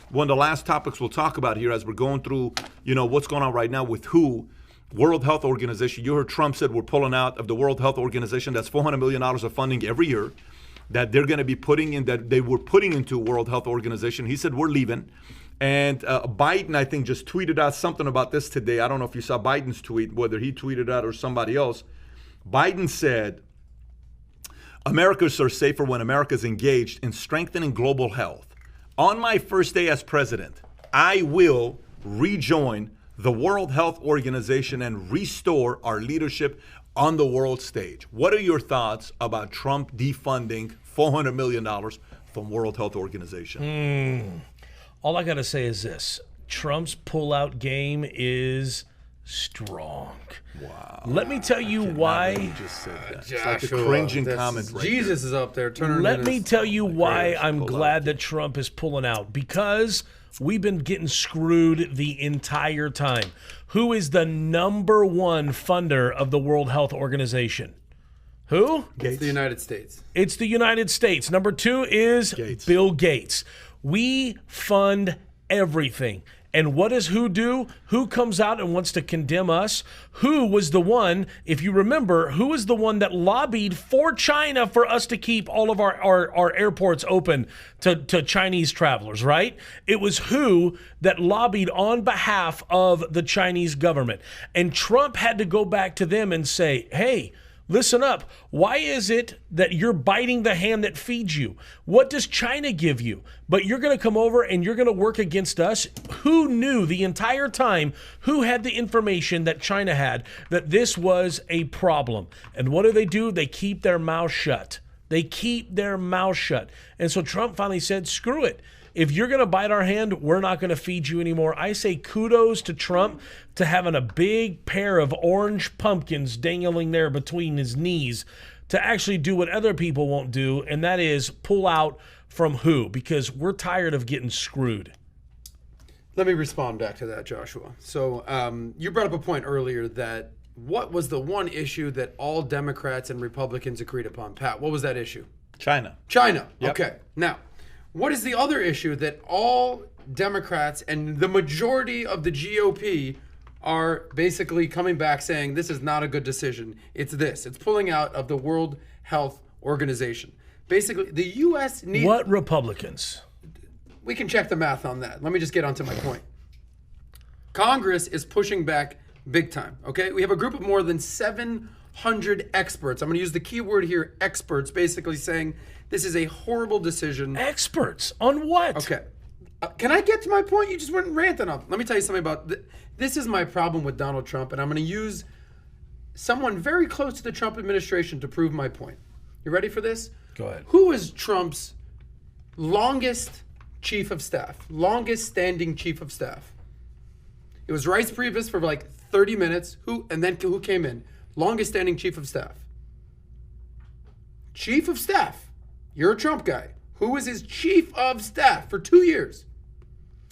one of the last topics we'll talk about here as we're going through, what's going on right now with WHO, World Health Organization. You heard Trump said we're pulling out of the World Health Organization. That's $400 million of funding every year that they're going to be putting in, that they were putting into World Health Organization. He said we're leaving. And Biden, I think, just tweeted out something about this today. I don't know if you saw Biden's tweet, whether he tweeted out or somebody else. Biden said, Americans are safer when America is engaged in strengthening global health. On my first day as president, I will rejoin the World Health Organization and restore our leadership on the world stage. What are your thoughts about Trump defunding $400 million from World Health Organization? All I got to say is this. Trump's pullout game is strong. Wow. Let me tell you why. You just said that. It's like a cringing comment right Jesus is up there. Let me tell you why I'm glad that Trump is pulling out. Because we've been getting screwed the entire time. Who is the number one funder of the World Health Organization? Who? Gates. It's the United States. It's the United States. Number two is Gates. Bill Gates. We fund everything. And what does WHO do? WHO comes out and wants to condemn us. WHO was the one, if you remember, WHO was the one that lobbied for China for us to keep all of our airports open to Chinese travelers, right? It was WHO that lobbied on behalf of the Chinese government. And Trump had to go back to them and say, hey, listen up. Why is it that you're biting the hand that feeds you? What does China give you? But you're going to come over and you're going to work against us? Who knew the entire time, who had the information that China had, that this was a problem? And what do? They keep their mouth shut. They keep their mouth shut. And so Trump finally said, screw it. If you're going to bite our hand, we're not going to feed you anymore. I say kudos to Trump to having a big pair of orange pumpkins dangling there between his knees to actually do what other people won't do, and that is pull out from WHO, because we're tired of getting screwed. Let me respond back to that, Joshua. So you brought up a point earlier that what was the one issue that all Democrats and Republicans agreed upon? Pat, what was that issue? China. China. Yep. Okay. Now, what is the other issue that all Democrats and the majority of the GOP are basically coming back saying this is not a good decision? It's this. It's pulling out of the World Health Organization. Basically, the U.S. needs... What Republicans? We can check the math on that. Let me just get onto my point. Congress is pushing back big time, okay? We have a group of more than 700 experts. I'm going to use the key word here, experts, basically saying this is a horrible decision. Experts on what? Okay. Can I get to my point? You just weren't ranting up. Let me tell you something about this is my problem with Donald Trump, and I'm going to use someone very close to the Trump administration to prove my point. You ready for this? Go ahead. Who is Trump's longest chief of staff? Longest standing chief of staff? It was Rice Priebus for like 30 minutes. Who came in? Longest standing chief of staff. Chief of staff. You're a Trump guy. Who was his chief of staff for 2 years?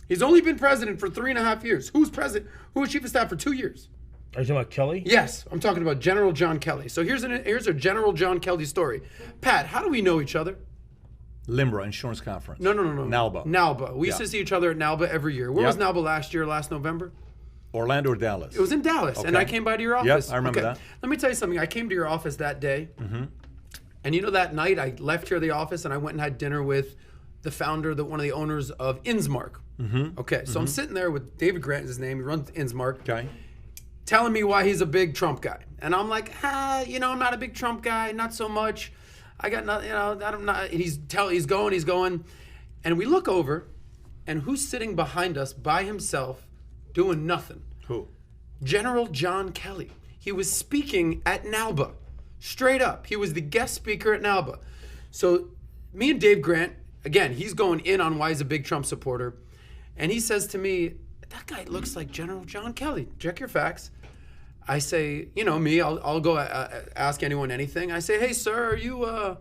He's only been president for 3.5 years. Who's president? Who was chief of staff for 2 years? Are you talking about Kelly? Yes, I'm talking about General John Kelly. So here's a General John Kelly story. Pat, how do we know each other? LIMRA, Insurance Conference. No. NALBA. We used to see each other at NALBA every year. Where was NALBA last November? Orlando or Dallas? It was in Dallas, and I came by to your office. Yep, I remember that. Let me tell you something. I came to your office that day, and that night I left here the office and I went and had dinner with the founder, one of the owners of Insmark. Okay, so I'm sitting there with David Grant, is his name. He runs Insmark. Okay. Telling me why he's a big Trump guy, and I'm like, I'm not a big Trump guy, not so much. I got nothing, I'm not. He's going, and we look over, and who's sitting behind us by himself, doing nothing? Who? General John Kelly. He was speaking at NALBA, straight up. He was the guest speaker at NALBA. So me and Dave Grant, again, he's going in on why he's a big Trump supporter, and he says to me, that guy looks like General John Kelly. Check your facts. I say, me, I'll go ask anyone anything. I say, hey, sir, are you,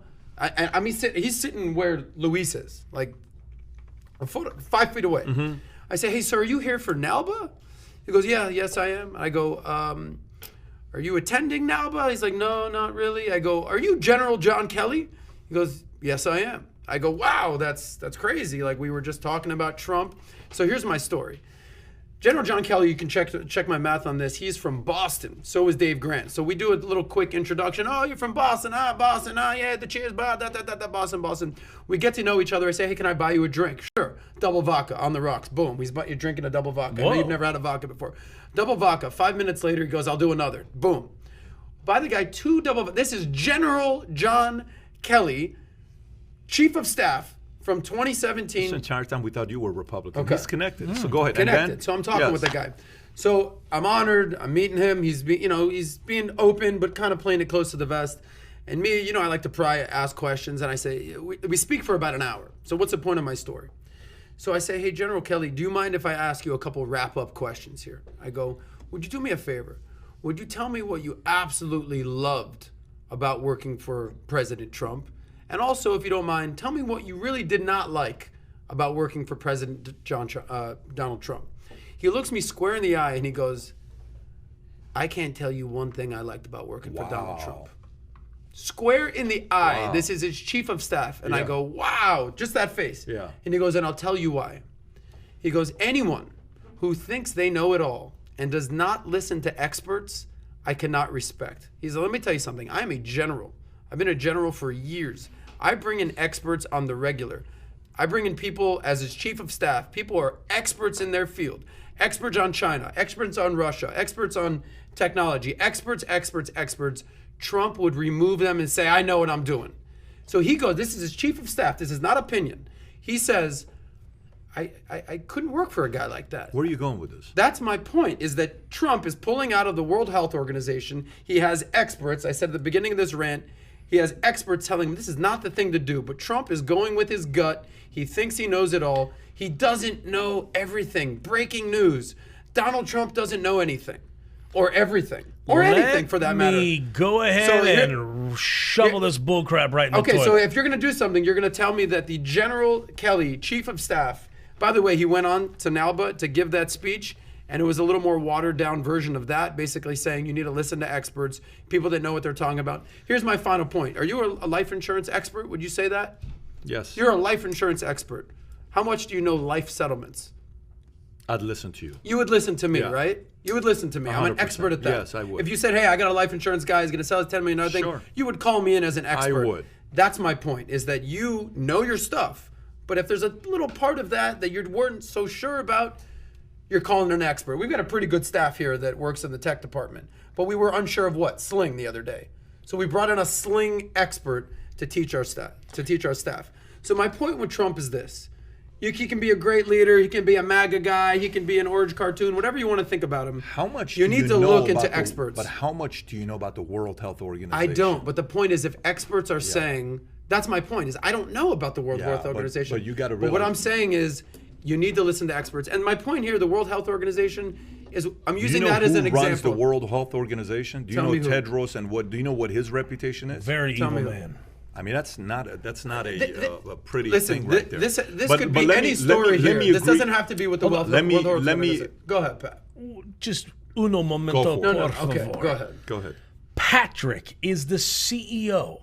he's sitting where Luis is, like 5 feet away. I say, hey, sir, are you here for NALBA? He goes, yes, I am. I go, are you attending NALBA? He's like, no, not really. I go, are you General John Kelly? He goes, yes, I am. I go, wow, that's crazy. Like, we were just talking about Trump. So here's my story. General John Kelly, you can check my math on this. He's from Boston. So is Dave Grant. So we do a little quick introduction. Oh, you're from Boston. Boston. Yeah, the cheers. Boston. We get to know each other. I say, hey, can I buy you a drink? Sure. Double vodka on the rocks. Boom. You're drinking a double vodka. Whoa. I know you've never had a vodka before. Double vodka. 5 minutes later, he goes, I'll do another. Boom. Buy the guy 2 double. This is General John Kelly, Chief of Staff. From 2017. This entire time we thought you were Republican. Okay. He's connected. So go ahead. Connected. And then, So I'm talking with the guy. So I'm honored. I'm meeting him. He's being open, but kind of playing it close to the vest. And me, I like to pry, ask questions, and I say, we speak for about an hour. So what's the point of my story? So I say, hey, General Kelly, do you mind if I ask you a couple wrap-up questions here? I go, would you do me a favor? Would you tell me what you absolutely loved about working for President Trump? And also, if you don't mind, tell me what you really did not like about working for President Donald Trump. He looks me square in the eye and he goes, I can't tell you one thing I liked about working for Donald Trump. Square in the eye. Wow. This is his chief of staff. And I go, wow, just that face. Yeah. And he goes, and I'll tell you why. He goes, anyone who thinks they know it all and does not listen to experts, I cannot respect. He said, let me tell you something. I am a general. I've been a general for years. I bring in experts on the regular. I bring in people as his chief of staff. People are experts in their field. Experts on China, experts on Russia, experts on technology, experts. Trump would remove them and say, I know what I'm doing. So he goes, this is his chief of staff. This is not opinion. He says, I couldn't work for a guy like that. Where are you going with this? That's my point, is that Trump is pulling out of the World Health Organization. He has experts. I said at the beginning of this rant, he has experts telling him this is not the thing to do, but Trump is going with his gut. He thinks he knows it all. He doesn't know everything. Breaking news. Donald Trump doesn't know anything or everything or anything for that matter. Let me go ahead and shovel this bullcrap right in the toilet. Okay, so if you're going to do something, you're going to tell me that the General Kelly, Chief of Staff, by the way, he went on to NALBA to give that speech. And it was a little more watered down version of that, basically saying you need to listen to experts, people that know what they're talking about. Here's my final point. Are you a life insurance expert? Would you say that? Yes. You're a life insurance expert. How much do you know life settlements? I'd listen to you. You would listen to me, Yeah. right? You would listen to me. I'm an 100%. expert at that. Yes, I would. If you said, hey, I got a life insurance guy, he's going to sell us $10 million thing, Sure. you would call me in as an expert. I would. That's my point, is that you know your stuff. But if there's a little part of that you weren't so sure about, you're calling an expert. We've got a pretty good staff here that works in the tech department. But we were unsure of what? Sling the other day. So we brought in a sling expert to teach our staff. So my point with Trump is this. He can be a great leader. He can be a MAGA guy. He can be an orange cartoon. Whatever you want to think about him. How much you do need you to know look about into experts. But how much do you know about the World Health Organization? I don't. But the point is, if experts are saying, that's my point, is I don't know about the World Health Organization. But you got to realize. But what I'm saying is, you need to listen to experts. And my point here, the World Health Organization, is I'm using that as an example. Do you know who runs the World Health Organization? Do you know me who. Tedros and do you know what his reputation is? Very Tell evil me man. I mean, that's not a pretty Listen, thing right there. this But could be let any me- story let here. me This agree- doesn't have to be with the World Let me- Health let me- Organization. Go ahead, Pat. Just uno momento, Go for it. No, por okay, favor. go ahead. Go ahead. Patrick is the CEO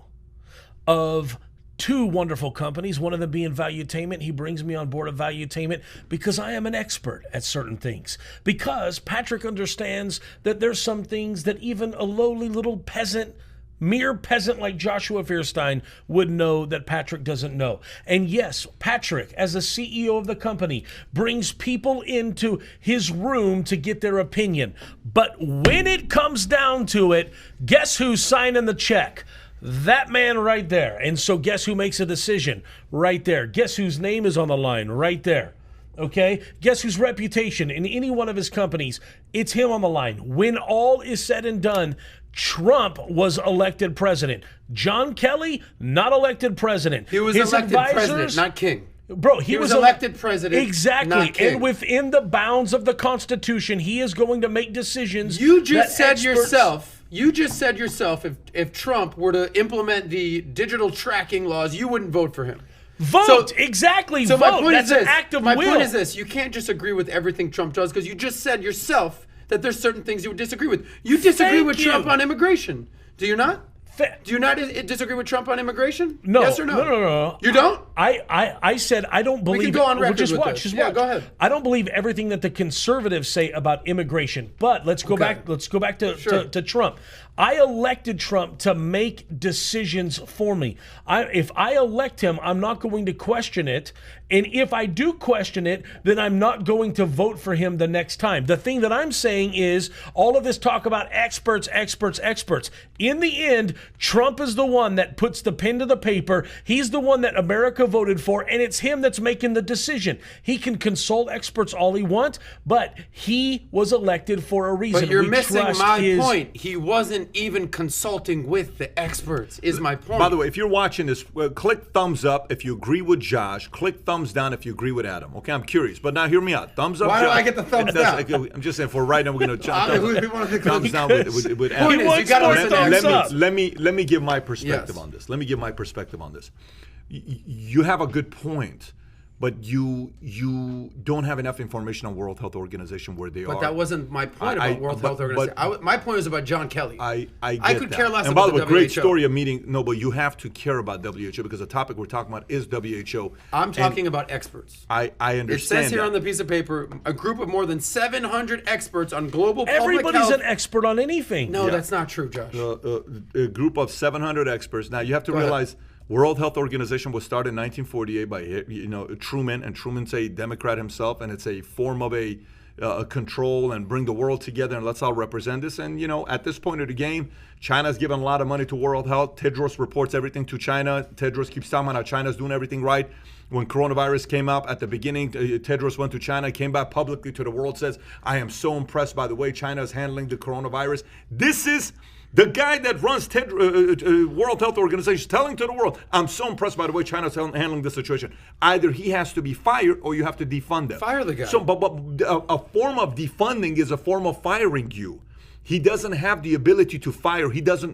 of two wonderful companies, one of them being Valuetainment. He brings me on board of Valuetainment because I am an expert at certain things. Because Patrick understands that there's some things that even a lowly little peasant, mere peasant like Joshua Feuerstein would know that Patrick doesn't know. And yes, Patrick, as the CEO of the company, brings people into his room to get their opinion. But when it comes down to it, guess who's signing the check? That man right there. And so guess who makes a decision? Right there. Guess whose name is on the line? Right there. Okay? Guess whose reputation in any one of his companies? It's him on the line. When all is said and done, Trump was elected president. John Kelly, not elected president. He was His elected advisors- president, not king. Bro, he was elected president, Exactly. not king. And within the bounds of the Constitution, he is going to make decisions. You just that said experts- yourself, if Trump were to implement the digital tracking laws, you wouldn't vote for him. Vote! Exactly. So vote. my point That's is this. an act of my will. point is this. You can't just agree with everything Trump does because you just said yourself that there's certain things you would disagree with. You disagree Thank with you. Trump on immigration. Do you not? Do you not disagree with Trump on immigration? No. Yes or no? No. You don't? I said I don't believe. We can go on record Just with watch. this. Just Yeah, watch. go ahead. I don't believe everything that the conservatives say about immigration. But let's go back. Let's go back to Trump. I elected Trump to make decisions for me. If I elect him, I'm not going to question it. And if I do question it, then I'm not going to vote for him the next time. The thing that I'm saying is all of this talk about experts. In the end, Trump is the one that puts the pen to the paper. He's the one that America voted for, and it's him that's making the decision. He can consult experts all he wants, but he was elected for a reason. But you're missing my point. He wasn't even consulting with the experts, is my point. By the way, if you're watching this, click thumbs up if you agree with Josh. Click thumbs down if you agree with Adam. Okay, I'm curious. But now hear me out. Thumbs up. Why do Josh. I get the thumbs down? I'm just saying for right now, we're going to thumbs down with Adam. Point is, you gotta listen to thumbs up. Let me give my perspective on this. Let me give my perspective on this. You have a good point, but you don't have enough information on World Health Organization where they are. But that wasn't my point about World Health Organization. My point was about John Kelly. I could care less and by about the way, the great WHO. story of meeting. No, but you have to care about WHO because the topic we're talking about is WHO. I'm talking about experts. I understand. It says here that. on the piece of paper, a group of more than 700 experts on global public Everybody's health. an expert on anything. No, that's not true, Josh. A group of 700 experts. Now you have to realize World Health Organization was started in 1948 by Truman, and Truman's a Democrat himself, and it's a form of a control and bring the world together and let's all represent this. And at this point of the game, China's given a lot of money to World Health. Tedros reports everything to China. Tedros keeps talking about how China's doing everything right. When coronavirus came up at the beginning, Tedros went to China, came back publicly to the world, says, I am so impressed by the way China is handling the coronavirus. This is the guy that runs World Health Organization telling to the world, I'm so impressed by the way China's handling the situation. Either he has to be fired or you have to defund him. Fire the guy. So, but a form of defunding is a form of firing you. He doesn't have the ability to fire.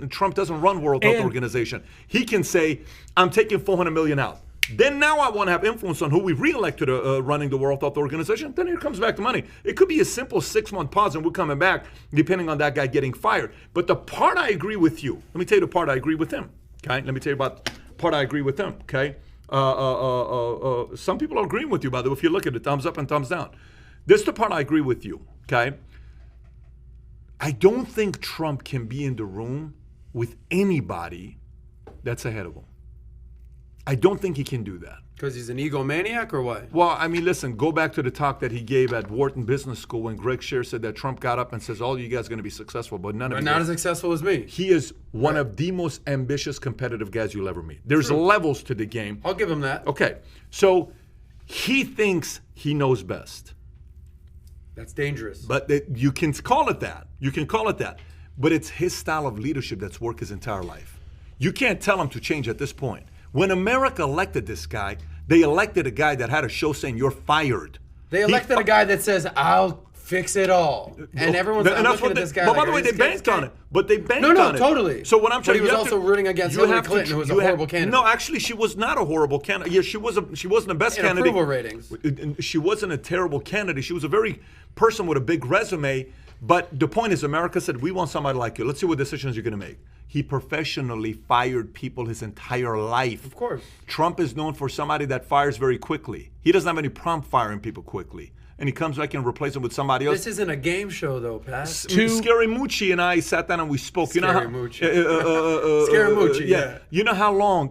Trump doesn't run World Health Organization. He can say, I'm taking $400 million out. Then now I want to have influence on who we reelect to the running the World Health Organization. Then here comes back the money. It could be a simple 6-month pause and we're coming back depending on that guy getting fired. But the part I agree with you, let me tell you the part I agree with him. Okay, let me tell you about the part I agree with him. Okay, some people are agreeing with you, by the way, if you look at it, thumbs up and thumbs down. This is the part I agree with you. Okay, I don't think Trump can be in the room with anybody that's ahead of him. I don't think he can do that. Because he's an egomaniac or what? Well, I mean, listen, go back to the talk that he gave at Wharton Business School when Greg Scheer said that Trump got up and says, all you guys are going to be successful, but none of you Not guys. as successful as me. He is one of the most ambitious, competitive guys you'll ever meet. There's levels to the game. I'll give him that. Okay, so he thinks he knows best. That's dangerous. But you can call it that. You can call it that. But it's his style of leadership that's worked his entire life. You can't tell him to change at this point. When America elected this guy, they elected a guy that had a show saying, you're fired. They elected a guy that says, I'll fix it all. And everyone's looking at this guy. But by the way, they banked on it. But they banked on it. No, totally. So what I'm But saying, he was also rooting against Hillary Clinton, who was a horrible candidate. No, actually, she was not a horrible candidate. Yeah, she wasn't the best candidate. Approval ratings. She wasn't a terrible candidate. She was a very person with a big resume. But the point is, America said, we want somebody like you. Let's see what decisions you're going to make. He professionally fired people his entire life. Of course. Trump is known for somebody that fires very quickly. He doesn't have any problem firing people quickly. And he comes back and replaces them with somebody else. This isn't a game show, though, Pat. Scary Moochie and I sat down and we spoke. Scary Moochie, yeah. You know how long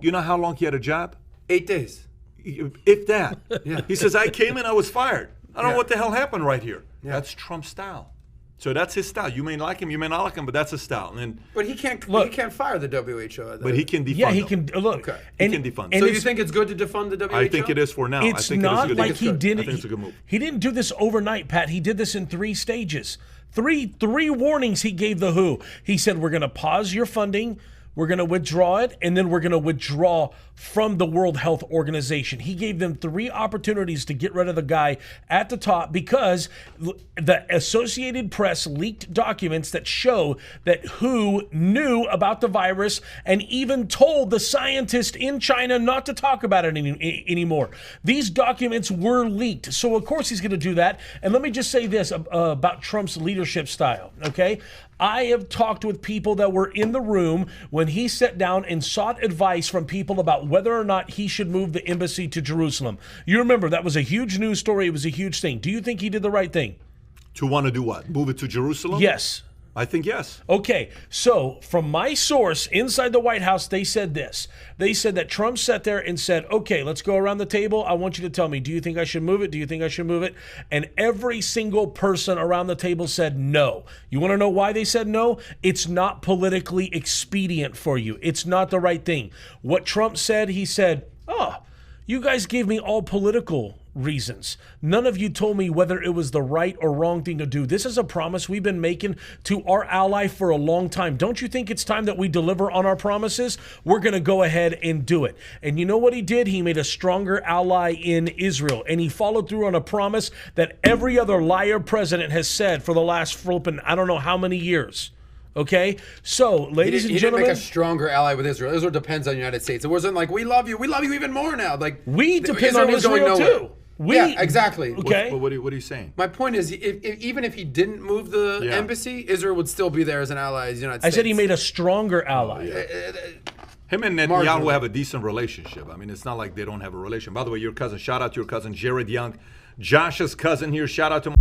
he had a job? 8 days. If that. Yeah. He says, I came in, I was fired. I don't know what the hell happened right here. Yeah. That's Trump's style. So that's his style. You may like him, you may not like him, but that's his style. But he can't fire the WHO. But he can defund. Yeah, he can look. Okay. He can defund. So you think it's good to defund the WHO? I think it is for now. It's I think not like he did I think it's a good move. He didn't do this overnight, Pat. He did this in 3 stages. Three warnings he gave the WHO. He said, we're going to pause your funding, we're going to withdraw it, and then we're going to withdraw from the World Health Organization. He gave them 3 opportunities to get rid of the guy at the top because the Associated Press leaked documents that show that WHO knew about the virus and even told the scientists in China not to talk about it anymore. These documents were leaked. So, of course, he's going to do that. And let me just say this about Trump's leadership style, okay? I have talked with people that were in the room when he sat down and sought advice from people about whether or not he should move the embassy to Jerusalem. You remember, that was a huge news story. It was a huge thing. Do you think he did the right thing? To want to do what? Move it to Jerusalem? Yes. I think yes. Okay, so from my source inside the White House, they said this. They said that Trump sat there and said, okay, let's go around the table. I want you to tell me, do you think I should move it? Do you think I should move it? And every single person around the table said no. You want to know why they said no? It's not politically expedient for you. It's not the right thing. What Trump said, he said, oh, you guys gave me all political reasons. None of you told me whether it was the right or wrong thing to do. This is a promise we've been making to our ally for a long time. Don't you think it's time that we deliver on our promises? We're going to go ahead and do it. And you know what he did? He made a stronger ally in Israel. And he followed through on a promise that every other liar president has said for the last flipping, I don't know how many years. Okay, so ladies and He gentlemen, didn't make a stronger ally with Israel. Israel depends on the United States. It wasn't like we love you even more now. Like we depend on was going Israel nowhere. too. Yeah, exactly. Okay. What are you saying? My point is, even if he didn't move the embassy, Israel would still be there as an ally as the United States. I said he made a stronger ally. Him and Netanyahu Marginally. have a decent relationship. I mean, it's not like they don't have a relation. By the way, your cousin, shout out to your cousin, Jared Young. Josh's cousin here, shout out to